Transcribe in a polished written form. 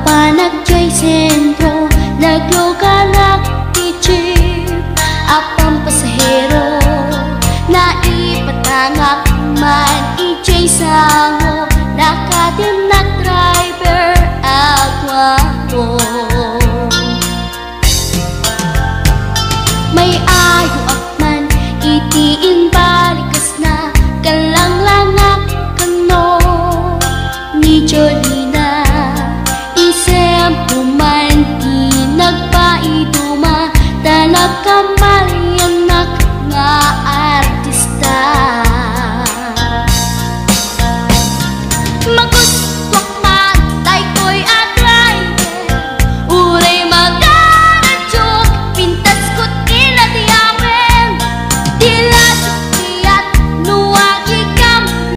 panagjay sentro, nagluganak ichip apang pasahero, naipatangak man ijay sang